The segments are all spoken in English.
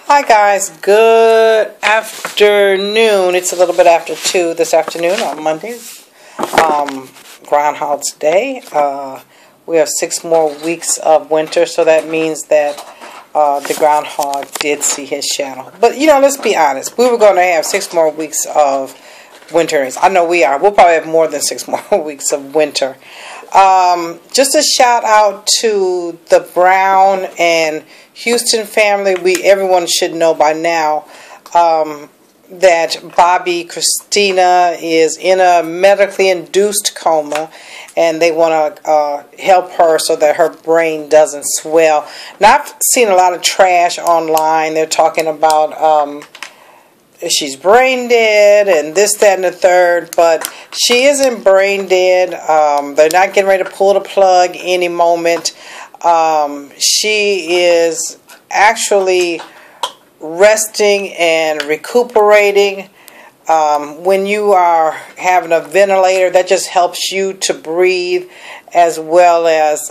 Hi guys, good afternoon. It's a little bit after 2 this afternoon on Monday, Groundhog's Day. We have 6 more weeks of winter, so that means that the groundhog did see his shadow. But, let's be honest. We were going to have 6 more weeks of winter. I know we are. We'll probably have more than 6 more weeks of winter. Just a shout out to the Brown and Houston family. Everyone should know by now that Bobby Christina is in a medically induced coma, and they want to help her so that her brain doesn't swell. Now, I've seen a lot of trash online. They're talking about she's brain dead and this, that, and the third, but she isn't brain dead. They're not getting ready to pull the plug any moment. She is actually resting and recuperating. When you are having a ventilator, that just helps you to breathe, as well as,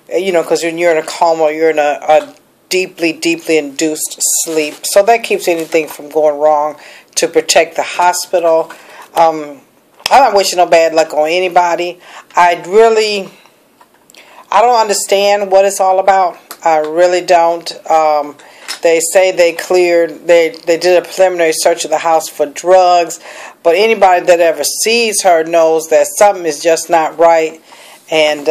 because when you're in a coma, you're in a deeply induced sleep. So that keeps anything from going wrong, to protect the hospital. I'm not wishing no bad luck on anybody. I don't understand what it's all about. I really don't. They say they did a preliminary search of the house for drugs, but anybody that ever sees her knows that something is just not right. And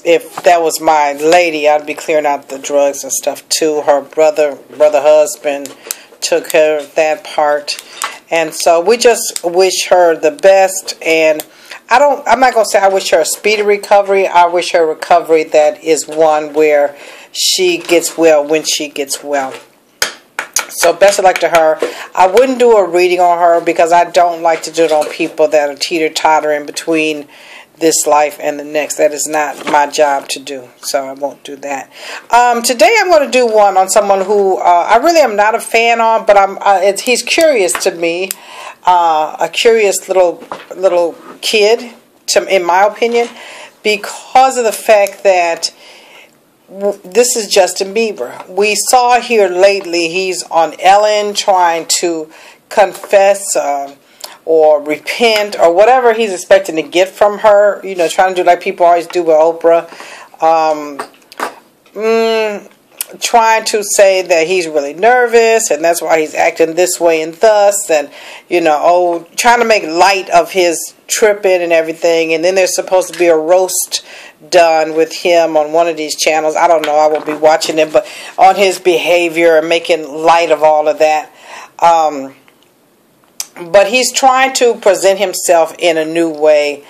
if that was my lady, I'd be clearing out the drugs and stuff too. Her brother husband took care of that part. And so we just wish her the best. And I'm not going to say I wish her a speedy recovery. I wish her a recovery that is one where she gets well when she gets well. So best of luck to her. I wouldn't do a reading on her because I don't like to do it on people that are teeter-tottering between this life and the next. That is not my job to do, so I won't do that. Today I'm going to do one on someone who I really am not a fan of, but he's curious to me. A curious little kid, in my opinion, because of the fact that this is Justin Bieber. We saw here lately he's on Ellen trying to confess or repent or whatever he's expecting to get from her. Trying to do like people always do with Oprah. Trying to say that he's really nervous and that's why he's acting this way and thus, and trying to make light of his tripping and everything. And then there's supposed to be a roast done with him on one of these channels. I don't know, I won't be watching it, but on his behavior and making light of all of that. But he's trying to present himself in a new way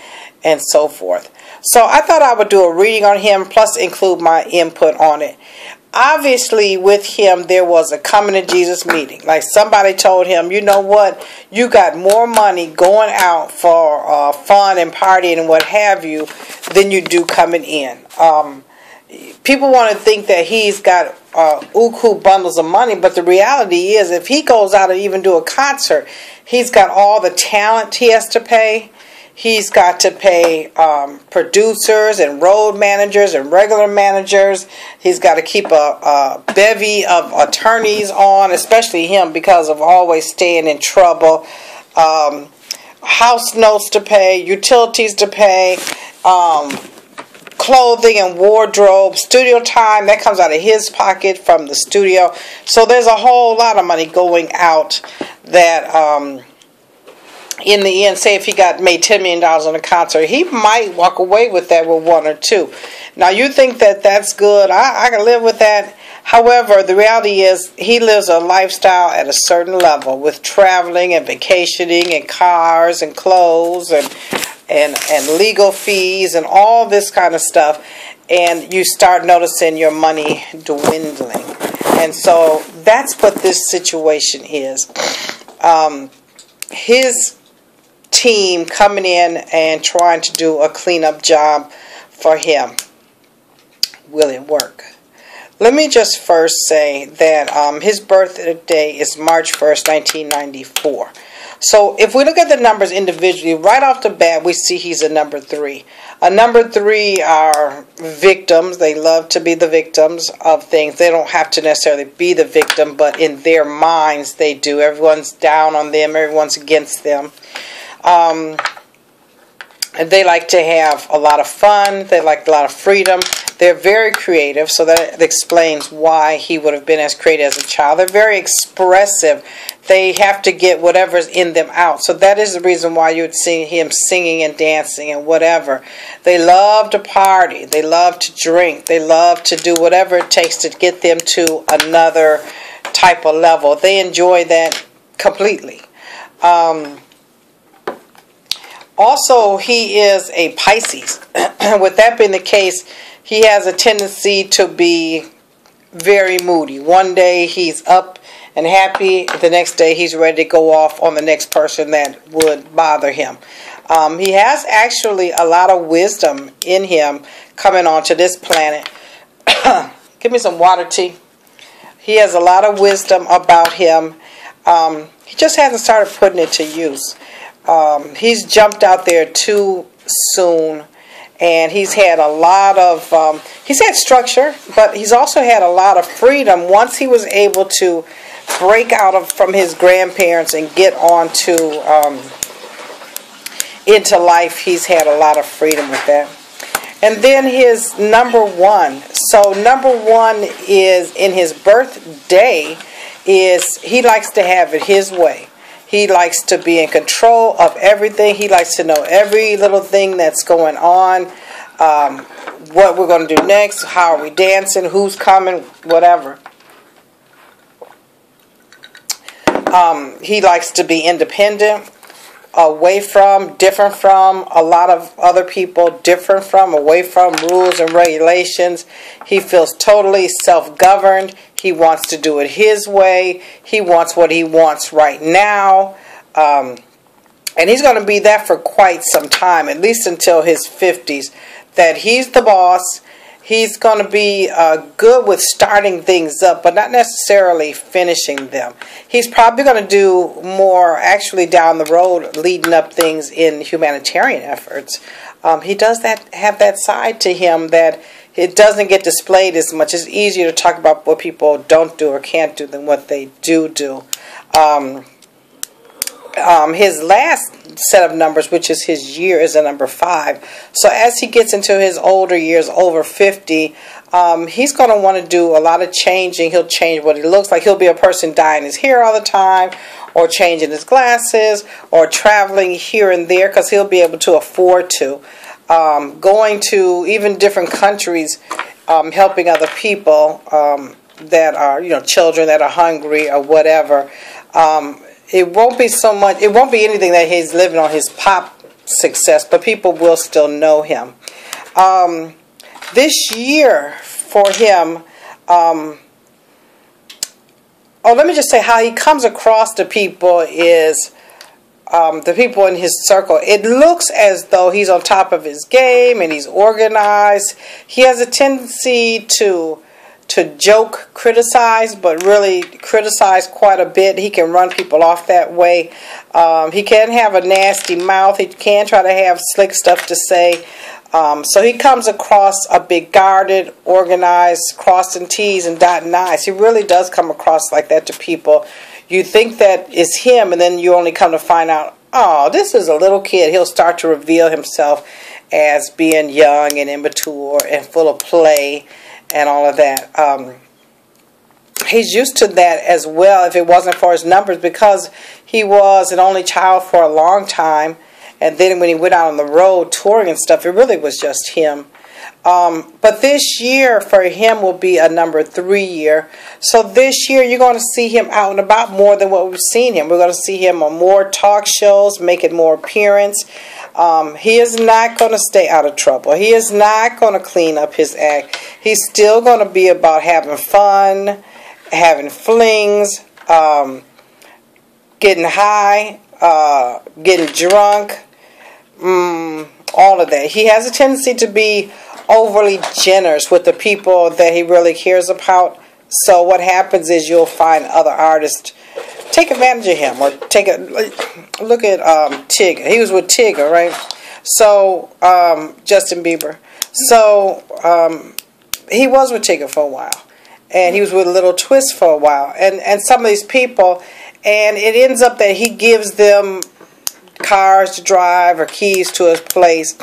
and so forth. So I thought I would do a reading on him, plus include my input on it. Obviously, with him, there was a coming to Jesus meeting. Like somebody told him, you know what, you got more money going out for fun and partying and what have you than you do coming in. People want to think that he's got uku bundles of money, but the reality is if he goes out and even do a concert, he's got all the talent he has to pay. He's got to pay producers and road managers and regular managers. He's got to keep a bevy of attorneys on, especially him, because of always staying in trouble. House notes to pay, utilities to pay, clothing and wardrobe, studio time, that comes out of his pocket from the studio. So there's a whole lot of money going out that in the end, say if he made $10 million on a concert, he might walk away with that with 1 or 2. Now you think that that's good. I can live with that. However, the reality is he lives a lifestyle at a certain level with traveling and vacationing and cars and clothes and legal fees and all this kind of stuff. And you start noticing your money dwindling. And so that's what this situation is. His team coming in and trying to do a cleanup job for him. Will it work? Let me just first say that his birthday is March 1st, 1994. So if we look at the numbers individually, right off the bat, we see he's a number 3. A number 3 are victims. They love to be the victims of things. They don't have to necessarily be the victim, but in their minds they do. Everyone's down on them. Everyone's against them. And they like to have a lot of fun. They like a lot of freedom. They're very creative, so that explains why he would have been as creative as a child. They're very expressive. They have to get whatever's in them out. So that is the reason why you would see him singing and dancing and whatever. They love to party. They love to drink. They love to do whatever it takes to get them to another type of level. They enjoy that completely. Also, he is a Pisces. With that being the case, he has a tendency to be very moody. One day he's up and happy. The next day he's ready to go off on the next person that would bother him. He has actually a lot of wisdom in him coming onto this planet. Give me some water, tea. He has a lot of wisdom about him. He just hasn't started putting it to use. He's jumped out there too soon, and he's had a lot of, he's had structure, but he's also had a lot of freedom once he was able to break out from his grandparents and get on to, into life. He's had a lot of freedom with that. And then his number 1. So number 1 is in his birthday, is he likes to have it his way. He likes to be in control of everything. He likes to know every little thing that's going on, what we're going to do next, how are we dancing, who's coming, whatever. He likes to be independent, away from, different from a lot of other people, different from, away from rules and regulations. He feels totally self-governed. He wants to do it his way. He wants what he wants right now. And he's going to be that for quite some time, at least until his 50s, that he's the boss. He's going to be good with starting things up, but not necessarily finishing them. He's probably going to do more actually down the road, leading up things in humanitarian efforts. He does have that side to him that it doesn't get displayed as much. It's easier to talk about what people don't do or can't do than what they do. His last set of numbers, which is his year, is a number 5. So as he gets into his older years, over 50, he's going to want to do a lot of changing. He'll change what he looks like. He'll be a person dyeing his hair all the time, or changing his glasses, or traveling here and there because he'll be able to afford to. Going to even different countries, helping other people that are, children that are hungry or whatever. It won't be so much, it won't be anything that he's living on his pop success, but people will still know him. This year for him, let me just say how he comes across to people is, the people in his circle, it looks as though he's on top of his game and he's organized. He has a tendency to joke, criticize, but really criticize quite a bit. He can run people off that way. He can have a nasty mouth. He can try to have slick stuff to say. So he comes across a bit guarded, organized, crossing T's and dotting I's. He really does come across like that to people. You think that is him, and then you only come to find out, oh, this is a little kid. He'll start to reveal himself as being young and immature and full of play and all of that. He's used to that as well if it wasn't for his numbers, because he was an only child for a long time. And then when he went out on the road touring and stuff, it really was just him. But this year for him will be a number 3 year. So this year you're going to see him out and about more than what we've seen him. We're going to see him on more talk shows, making more appearance. He is not going to stay out of trouble. He is not going to clean up his act. He's still going to be about having fun, having flings, getting high, getting drunk, all of that. He has a tendency to be overly generous with the people that he really cares about. So what happens is you'll find other artists take advantage of him, or look at Tigger. He was with Tigger, right? So Justin Bieber. So he was with Tigger for a while, and he was with Little Twist for a while, and some of these people, and it ends up that he gives them cars to drive or keys to his place,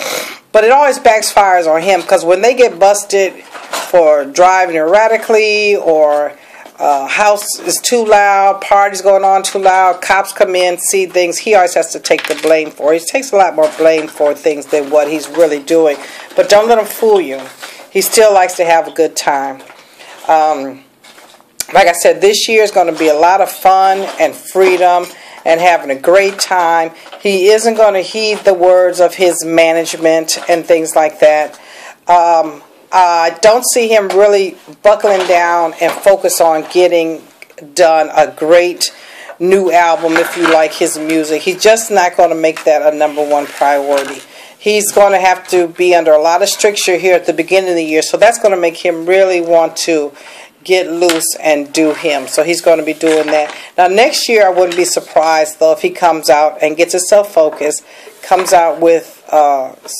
but it always backfires on him, because when they get busted for driving erratically, or house is too loud, parties going on too loud, cops come in, see things, he always has to take the blame for it. He takes a lot more blame for things than what he's really doing. But don't let him fool you. He still likes to have a good time. Like I said, this year is going to be a lot of fun and freedom and having a great time. He isn't going to heed the words of his management and things like that. I don't see him really buckling down and focus on getting done a great new album, if you like his music. He's just not going to make that a #1 priority. He's going to have to be under a lot of stricture here at the beginning of the year, so that's going to make him really want to get loose and do him. So he's going to be doing that. Now next year, I wouldn't be surprised though if he comes out and gets himself focused, comes out with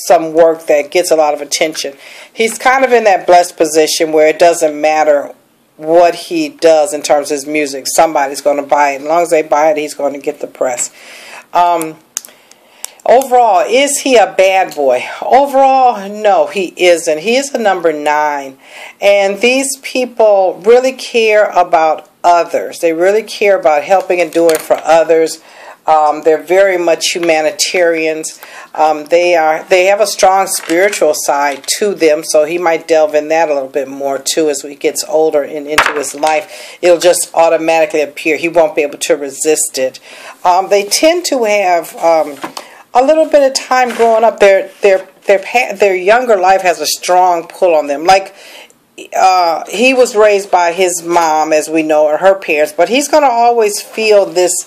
some work that gets a lot of attention. He's kind of in that blessed position where it doesn't matter what he does in terms of his music. Somebody's going to buy it. As long as they buy it, he's going to get the press. Overall, is he a bad boy? Overall, no, he isn't. He is a #9. And these people really care about others. They really care about helping and doing for others. They're very much humanitarians. They have a strong spiritual side to them, so he might delve in that a little bit more too as he gets older and into his life. It'll just automatically appear. He won't be able to resist it. They tend to have a little bit of time growing up. Their younger life has a strong pull on them. Like he was raised by his mom, as we know, or her parents, but he's going to always feel this.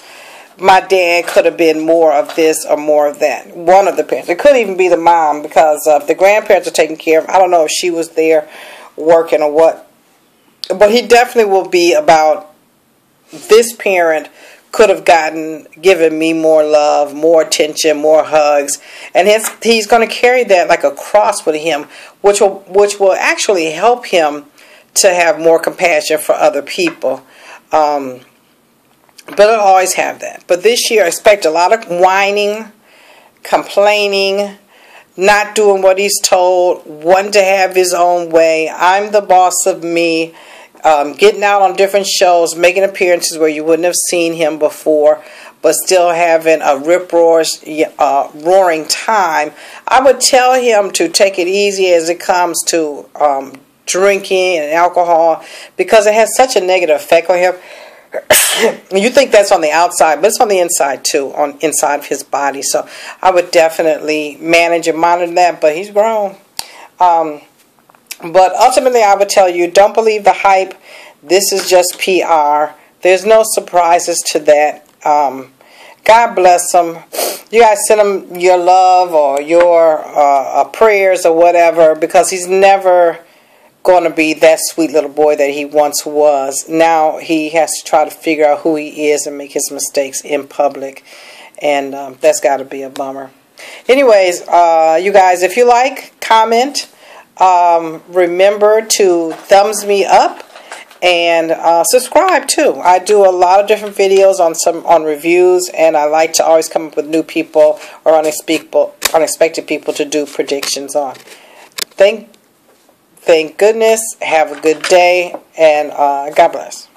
My dad could have been more of this or more of that. One of the parents. It could even be the mom, because if the grandparents are taking care of him, I don't know if she was there working or what. But he definitely will be about, this parent could have given me more love, more attention, more hugs. And he's going to carry that like a cross with him, which will actually help him to have more compassion for other people. But I'll always have that. But this year, I expect a lot of whining, complaining, not doing what he's told, wanting to have his own way. I'm the boss of me. Getting out on different shows, making appearances where you wouldn't have seen him before, but still having a rip-roaring time. I would tell him to take it easy as it comes to drinking and alcohol, because it has such a negative effect on him. You think that's on the outside, but it's on the inside too, on inside of his body. So I would definitely manage and monitor that, but he's grown. But ultimately, I would tell you, don't believe the hype. This is just PR. There's no surprises to that. God bless him. You guys send him your love or your prayers or whatever, because he's never going to be that sweet little boy that he once was. Now he has to try to figure out who he is and make his mistakes in public, and that's got to be a bummer. Anyways, you guys, if you like, comment. Remember to thumbs me up and subscribe too. I do a lot of different videos on reviews, and I like to always come up with new people or unexpected people to do predictions on. Thank goodness. Have a good day, and God bless.